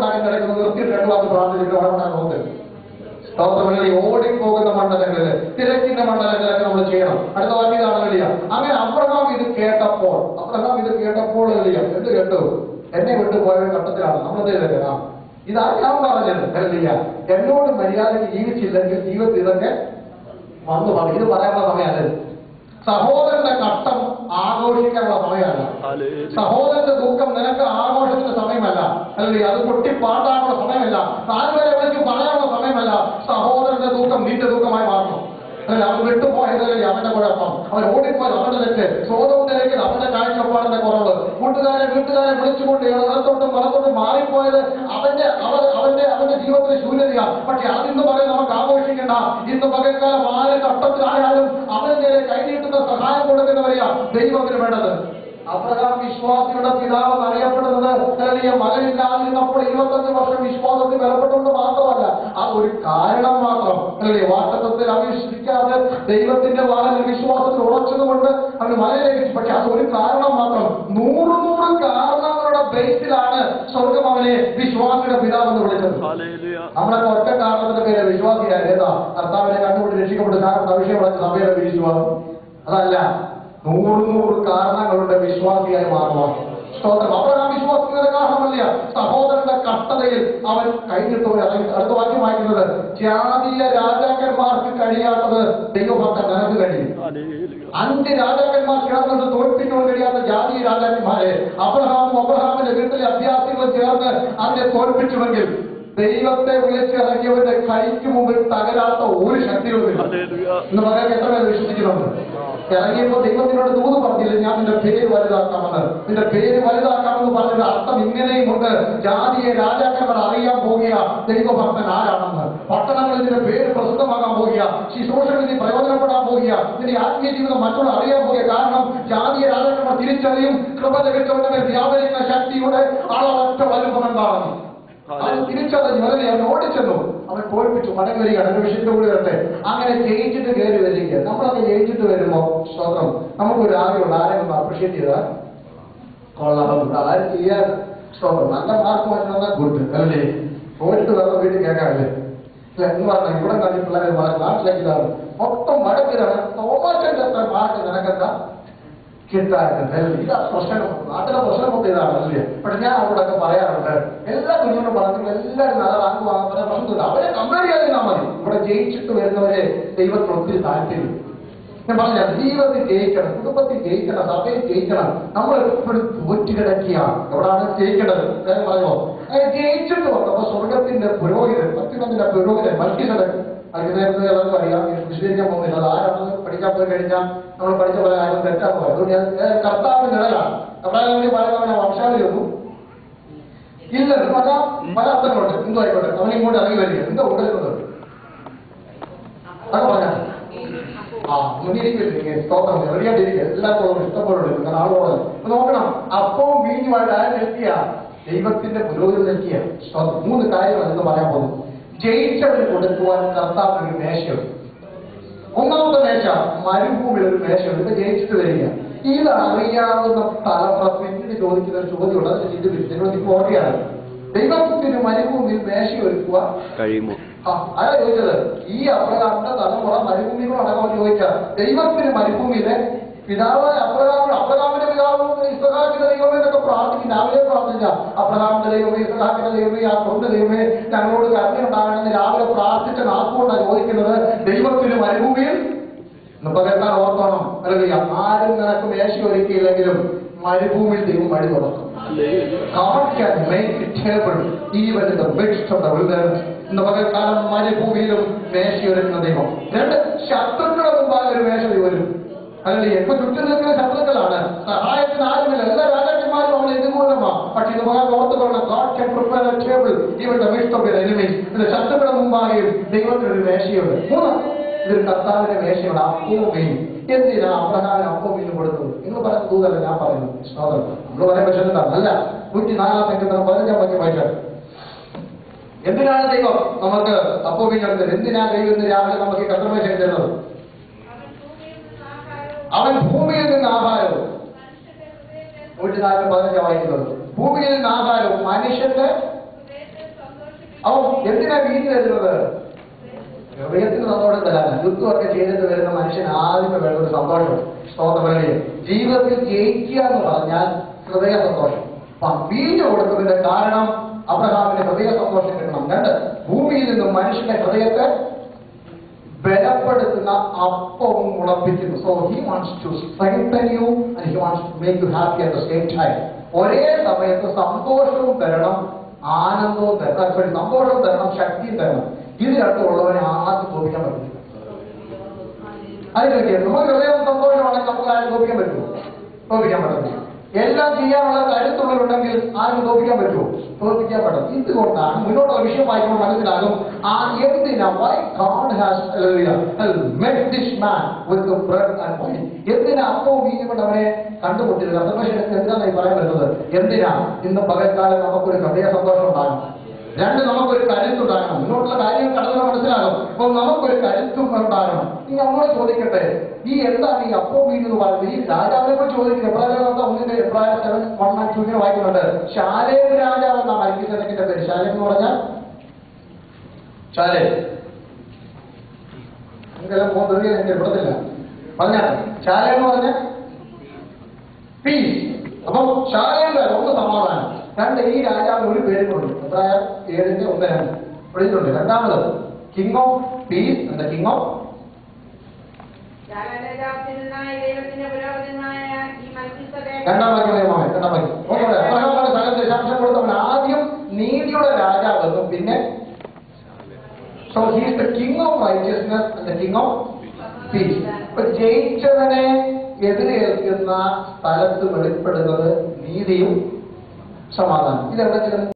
നിർത്തിയിട്ട് 2 വാക്ക് പ്രാർത്ഥിച്ചിട്ട് അവിടെ നോക്ക്. സ്തോത്രങ്ങളിൽ ഓടിപ്പോകുന്ന മണ്ഡലങ്ങളില്, തിരക്കിന്റെ മണ്ഡലങ്ങളൊക്കെ നമ്മൾ ചെയ്യണം. അടുത്ത വാക്യതാണ് വലിയ. അങ്ങനെ അബ്രഹാം ഇത് കേട്ടപ്പോൾ എന്ത് കേട്ടു? എന്നെ വിട്ടുപോയവൻ ഘട്ടത്തിലാണ് നമ്മളത് എഴുതണം. ഇതാ ഞാൻ പറഞ്ഞത്. ഹല്ലേലൂയ. എന്നോട് മര്യാദയ്ക്ക് ജീവിച്ചില്ലെങ്കിൽ ജീവിതത്തിൽ ഇതൊക്കെ വന്നു പറയും. ഇത് പറയാനുള്ള സമയമല്ല. സഹോദരന്റെ കഷ്ടം ആഘോഷിക്കാനുള്ള സമയമല്ല. സഹോദരന്റെ ദുഃഖം നിനക്ക് ആഘോഷത്തിന്റെ സമയമല്ല. അല്ലെങ്കിൽ അത് പൊട്ടിപ്പാട്ടാനുള്ള സമയമല്ല. 4 പേരെ വിളിച്ച് പറയാനുള്ള സമയമല്ല. സഹോദരന്റെ ദുഃഖം നിന്റെ ദുഃഖമായി മാറണം. അല്ല, അവൻ വിട്ടുപോയതല്ലേ അവന്റെ കുഴപ്പം, അവൻ ഓടിപ്പോയത് അവന്റെ തെറ്റ്, സ്വതന്ത്രത്തിലേക്ക് അവന്റെ കാഴ്ചപ്പാടിന്റെ കുറവ്, വീട്ടുകാരെ വിളിച്ചുകൊണ്ട് ഇടത്തോട്ടും മാറിപ്പോയത് അവന്റെ ജീവിതത്തിലെ ശൂന്യതയാണ്. പക്ഷെ അതിന്ന് പറയും നമുക്ക് ആഘോഷിക്കേണ്ട. ഇന്ന് പകൽക്കാലം ആര് കഷ്ടത്തിലായാലും അവന് നേരെ കൈനീട്ടുന്ന സഹായം കൊടുക്കുന്നവരെയാ ദൈവത്തിന് വേണ്ടത്. അബ്രഹാം വിശ്വാസിയുടെ പിതാവ് എന്നറിയപ്പെടുന്നത് മകനില്ലാതിരുന്നപ്പോൾ 25 വർഷം വിശ്വാസത്തിൽ ബലപ്പെട്ടുകൊണ്ട് മാത്രമല്ല, ആ ഒരു കാരണം മാത്രം അല്ലേ, വാസ്തവത്തിൽ അവിശ്വസിക്കാതെ ദൈവത്തിന്റെ വാഹന വിശ്വാസത്തിൽ ഉറച്ചതുകൊണ്ട് അവന് മകനിലേക്ക്. പക്ഷെ അത് ഒരു കാരണം മാത്രം. 100 കാരണങ്ങളുടെ ബേസിലാണ് സ്വർഗം അവനെ വിശ്വാസിയുടെ പിതാവ് എന്ന് വിളിച്ചത്. നമ്മളൊക്കെ ഒറ്റ കാരണത്തിന്റെ പേര് വിശ്വാസിയായ ഏതാ? കർത്താവിനെ കണ്ടുകൊണ്ട് രക്ഷിക്കപ്പെട്ട കാരണം അഭിഷേകം സഭയുടെ വിശ്വാസം. അതല്ല, 100 കാരണങ്ങളുടെ വിശ്വാസിയായി മാറുവാൻ. സ്തോത്രം. അബ്രഹാം വിശ്വാസിയുടെ കാരണമല്ല, സഹോദരന്റെ കഷ്ടതയിൽ അവൻ കഴിഞ്ഞിട്ട് അടുത്ത വാക്യം വായിക്കുന്നത്, ജാതീയ രാജാക്കന്മാർക്ക് കഴിയാത്തത് ദൈവഭക്തൻ നിനക്ക് കഴിയും. 5 രാജാക്കന്മാർ ചേർന്നിട്ട് തോൽപ്പിക്കാൻ കഴിയാത്ത ജാതീയ രാജാക്കന്മാരെ അബ്രഹാമിന്റെ വീട്ടിലെ അഭ്യാസികളും ചേർന്ന് അതിനെ തോൽപ്പിച്ചുവെങ്കിൽ ദൈവത്തെ വിളിച്ചിറങ്ങിയവന്റെ കൈക്ക് മുമ്പിൽ തകരാത്ത ഒരു ശക്തികളുമില്ല. ഇന്ന് പറയാൻ എത്ര പേര് വിശ്വസിക്കുന്നുണ്ട്? ഇറങ്ങിയപ്പോൾ ദൈവത്തിനോട് ദൂത് പറഞ്ഞില്ല, ഞാൻ നിന്റെ പേര് വലുതാക്കാമെന്ന്. നിന്റെ പേര് വലുതാക്കാമെന്ന് പറഞ്ഞൊരു അർത്ഥം ഇങ്ങനെയും ഉണ്ട്. ജാതിയെ രാജാക്കന്മാർ അറിയാൻ പോകുക ദൈവഭക്തൻ ആരാണെന്ന്. പട്ടണങ്ങളിൽ നിന്റെ പേര് പ്രസിദ്ധമാകാൻ പോകുക, ശുശ്രൂഷകളിൽ നീ പ്രയോജനപ്പെടാൻ പോകുക, നിന്റെ ആത്മീയ ജീവിതം മറ്റുള്ള അറിയാൻ പോകുക. കാരണം ജാതിയ രാജാക്കന്മാർ തിരിച്ചറിയും കൃപ ലഭിച്ചവന്റെ മേൽ വ്യാപരിക്കുന്ന ശക്തിയുടെ അളവറ്റ വലുപ്പം എന്താണെന്ന്. അത് തിരിച്ചറിഞ്ഞു അവൻ ഓടിച്ചെന്നു, അവൻ തോൽപ്പിച്ചു. മടങ്ങി വരികയാണ്. ഒരു വിഷയത്തിന്റെ കൂടെ വരട്ടെ. അങ്ങനെ ജയിച്ചിട്ട് കയറി വരിക. നമ്മളൊക്കെ ജയിച്ചിട്ട് വരുമ്പോ സ്തോത്രം നമുക്കൊരു ആഗ്രഹമുണ്ട്, ആരെങ്കിലും അപ്രീഷിയേറ്റ് ചെയ്താൽ കൊള്ളാം, ആരും ചെയ്യാൻ സ്തോത്രം. നല്ല മാർക്ക് വാങ്ങിച്ചാൽ ഗുഡ് അല്ലേ? തോറ്റ് വേറെ വീട്ടിൽ കേൾക്കാമല്ലേ? അല്ല എന്ന് പറഞ്ഞാൽ ഇവിടെ കാണി പിള്ളേരെ നാട്ടിലേക്കിതാണ് മൊത്തം മടക്കിലാണ്. തോമാറ്റന്റെ അത്ര മാർക്ക് നിനക്കെന്താ കിട്ടാറുണ്ട്? ഇതാ പ്രശ്നം. നാട്ടിലെ പ്രശ്നം മൊത്തം ഇതാണ് അല്ലേ? പക്ഷെ ഞാൻ അവിടെയൊക്കെ പറയാറുണ്ട്, എല്ലാ കുഞ്ഞുങ്ങളും പറഞ്ഞിട്ടുള്ള എല്ലാവരും നല്ല റാങ്ക് വാങ്ങാൻ പറയാൻ പ്രശ്നമില്ല. അവരെ കമ്പയർ ചെയ്യാതിരുന്നാൽ മതി. ഇവിടെ ജയിച്ചിട്ട് വരുന്നവരെ ദൈവത്തിന് ഒത്തിരി താല്പര്യം. ഞാൻ പറഞ്ഞ ജീവിതത്തിൽ ജയിക്കണം, കുടുംബത്തിൽ ജയിക്കണം, സഭയിൽ ജയിക്കണം. നമ്മൾ എപ്പോഴും തോറ്റ് കിടക്കുകയാണ്. എവിടെയാണ് ജയിക്കേണ്ടത്? പറയുമോ? അങ്ങനെ ജയിച്ചിട്ട് വന്നപ്പോ സ്വർഗത്തിന്റെ പുരോഹിതൻ, പത്തിനൊന്നിന്റെ പുരോഹിതൻ മത്സ്യസടൻ എല്ലാവർക്കും അറിയാം, വിശദീകരിക്കാൻ പോകുന്നില്ല. അത് ആരാണെന്ന് പഠിക്കാൻ പോയി കഴിഞ്ഞാൽ നമ്മൾ പഠിച്ച പോലെ ആരും തെറ്റാന്ന് പറയും. അതുകൊണ്ട് കർത്താവിന്റെ നിഴലാണ്. എവിടെ പറയുന്നവനെ വംശാവലിയൊന്നും ഇല്ല. പല അർത്ഥങ്ങളുണ്ട്. എന്തോ ആയിക്കോട്ടെ, അവൻ ഇങ്ങോട്ട് ഇറങ്ങി വരിക, എന്തോ ഉണ്ടെന്നത് അതൊക്കെ പറഞ്ഞാൽ മുന്നിരിക്കില്ലേ? സ്തോത്രം. റെഡിയായിട്ടിരിക്കുക. എല്ലാവർക്കും ഇഷ്ടപ്പെടുന്നുണ്ട്. ആളോട് നോക്കണം. അപ്പവും വീഞ്ഞുമായിട്ട് ആരും എത്തിയ ദൈവത്തിന്റെ പുരോഗതി എത്തിയ 3 കാര്യങ്ങൾ എന്ന് പറയാൻ പോകുന്നു. ജയിച്ചവന് കൊടുക്കുവാൻ കർത്താവിന് ഒരു മേശയുണ്ട്. ഒന്നാമത്തെ മേശ മരുഭൂമിയിൽ ഒരു മേശയുണ്ട്. ഇപ്പൊ ജയിച്ചിട്ട് വരിക. ഇത് അറിയാവുന്ന തലമുറ പിന്നീട് ചോദിക്കുന്ന ഒരു ചോദ്യമുണ്ട്. അത് നിങ്ങൾ ഓർക്കുകയാണ്, ദൈവത്തിന് മരുഭൂമിയിൽ മേശ ഒരുക്കുക കഴിയുമോ? ആരാ ചോദിച്ചത്? ഈ അബ്രഹാമിന്റെ തലമുറ മരുഭൂമികൾ അടക്കം ചോദിക്കുക. ദൈവത്തിന് മരുഭൂമിയിലെ പിതാവായ അബ്രഹാമിന്റെ പിതാവ് ഇസ്ഹാക്കിന്റെ ദൈവമേ എന്നൊക്കെ പ്രാർത്ഥിക്കും. രാവിലെ പ്രാർത്ഥിച്ച അബ്രഹാമിന്റെ ദൈവമേ, ഇസ്ഹാക്കിന്റെ ദൈവമേ, ആ തൊണ്ട് ദൈവമേ ഞങ്ങളോട് കരുണയുണ്ടാകണമെന്ന് രാവിലെ പ്രാർത്ഥിച്ച നാക്കുകൊണ്ടാണ് ചോദിക്കുന്നത്. ദൈവത്തിന് മരുഭൂമിയിൽ പകർത്താൻ ഓർത്തോണം. അല്ലെങ്കിൽ ആരും നിനക്ക് മേശ ഒരുക്കിയില്ലെങ്കിലും മരുഭൂമിയിൽ ദൈവം വഴി തുറക്കും. God can make a table even in the midst of the wilderness. ഇന്ന് പകൽക്കാലം മരുഭൂമിയിലും മേശ ഒരുക്കുന്ന ദൈവം. 2 ശത്രുക്കളുടെ മുമ്പാകെ ഒരു മേശ വരും. അല്ലെങ്കിൽ എപ്പോ ചുറ്റും നിൽക്കുന്ന ശത്രുക്കളാണ്. സഹായത്തിന് ആരുമില്ല. എല്ലാ രാജാക്കന്മാരും അവൻ എതിർകൂലമാണ്. പക്ഷെ ഇത് പോലെ ഓർത്തുകൊള്ള God can prepare a table even in the midst of your enemies. ഇത് ശത്രുക്കളുടെ മുമ്പാകെയും ദൈവത്തിനൊരു മേശയുണ്ട്. 3 ഇതൊരു കർത്താവിന്റെ മേശയുടെ അപ്പവും മീനും. എന്തിനാ അബ്രഹാമിന് അപ്പവും മീനും കൊടുത്തത്? നിങ്ങൾ പറയുന്ന ദൂതല്ല, ഞാൻ പറയുന്നു. നമ്മൾ പറയാൻ പറ്റുന്നതാണ്. അല്ല, 104 സങ്കീർത്തനം 15 വാക്യം വായിച്ചാൽ എന്തിനാണ് ദൈവം നമുക്ക് അപ്പവും മീനും എടുത്തത്? എന്തിനാ ദൈവം ഇന്ന് രാവിലെ നമുക്ക് ഈ കർത്തമേശ തരുന്നത്? അവൻ ഭൂമിയിൽ നിന്ന് ആഹാരവും 104:15 വായിക്കുന്നത്. ഭൂമിയിൽ നിന്ന് ആഹാരവും മനുഷ്യന്റെ എന്തിനാ വീതി തരുന്നത്? ഹൃദയത്തിന് സന്തോഷം തരാൻ. യുദ്ധമൊക്കെ ചെയ്തിട്ട് വരുന്ന മനുഷ്യൻ ആദ്യമേ വേണ്ട ഒരു സന്തോഷം. സ്തോത്രമല്ലേ? ജീവിതത്തിൽ ജയിക്കുക എന്ന് പറഞ്ഞാൽ ഹൃദയ സന്തോഷം. വീഴ്ച കൊടുക്കുന്നതിന്റെ കാരണം അബ്രഹാമിന്റെ ഹൃദയ സന്തോഷം കിട്ടണം. രണ്ട്, ഭൂമിയിൽ നിന്നും മനുഷ്യന്റെ ഹൃദയത്തെ ബലപ്പെടുത്തുന്ന അപ്പവും മുളപ്പിക്കുന്നു. So he wants to strengthen you and he wants to make you happy at the same time. ഒരേ സമയത്ത് സന്തോഷവും തരണം, ആനന്ദവും തരണം. സന്തോഷവും തരണം, ശക്തിയും തരണം. ഇത് രണ്ടും ഉള്ളവനെ ആദ്യം തോപ്പിക്കാൻ പറ്റില്ല. അതിനൊക്കെ നമുക്ക് ഹൃദയം സന്തോഷമാണെങ്കിൽ നമുക്ക് ആരും തോപ്പിക്കാൻ പറ്റുമോ? തോപ്പിക്കാൻ പറ്റില്ല. എല്ലാം ചെയ്യാനുള്ള കരുത്തുള്ളവരുണ്ടെങ്കിൽ ആരും തോപ്പിക്കാൻ പറ്റുമോ? തോൽപ്പിക്കാൻ പറ്റും. ഇതുകൊണ്ടാണ് മുന്നോട്ടുള്ള വിഷയം വായിക്കുമ്പോൾ മനസ്സിലാകും എന്തിനാ why God has met this man with the bread and wine. എന്തിനാ അപ്പവും വീഞ്ഞും കൊണ്ട് അവനെ കണ്ടുമുട്ടിയത്? എന്തിനാണ് ഈ പറയാൻ വരുന്നത്? എന്തിനാ ഇന്ന് പകൽക്കാലം നമുക്കൊരു ഹൃദയ സന്തോഷം ഉണ്ടാകണം. രണ്ട്, നമുക്കൊരു കരുത്തുണ്ടാകണം. മുന്നോട്ടുള്ള കാര്യങ്ങൾ കടന്നു മനസ്സിലാകും. അപ്പൊ നമുക്കൊരു കരുത്തും ഉണ്ടാകണം. ഇനി നമ്മളോട് ചോദിക്കട്ടെ, ഈ എന്താണ് ഈ അപ്പം വീട് എന്ന് പറയുന്നത്? ഈ രാജാവിനെ കുറിച്ച് ചോദിക്കുന്നത് എബ്രായ 7:1-2 ഇങ്ങനെ വായിക്കുന്നുണ്ട്. ശാലേം രാജാവ് എന്നാണ് മൽക്കീസേദെക്കിന്റെ പേര്. ശാലേം എന്ന് പറഞ്ഞാൽ ശാലേം നിങ്ങൾക്കെല്ലാം പോകുന്നത് എനിക്ക് ഇവിടത്തില്ല പറഞ്ഞാൽ ശാലേം എന്ന് പറഞ്ഞാൽ പീസ്. അപ്പം ശാലേം ഒന്ന് സമാധാനം. രണ്ട്, ഈ രാജാവിന് ഒരു പേരുണ്ട്. എബ്രായ 7:1-2 പഠിച്ചിട്ടുണ്ട്. രണ്ടാമത് king of peace and king of രണ്ടാം ദശാംശം കൊടുത്തവൻ ആദ്യം നീതിയുടെ രാജാവെന്നും പിന്നെ so he is the king of righteousness and the king of peace. അപ്പൊ ജയിച്ചവനെ എതിരേൽക്കുന്ന സ്ഥലത്ത് വെളിപ്പെടുന്നത് നീതിയും സമാധാനം. ഇതെവിടെ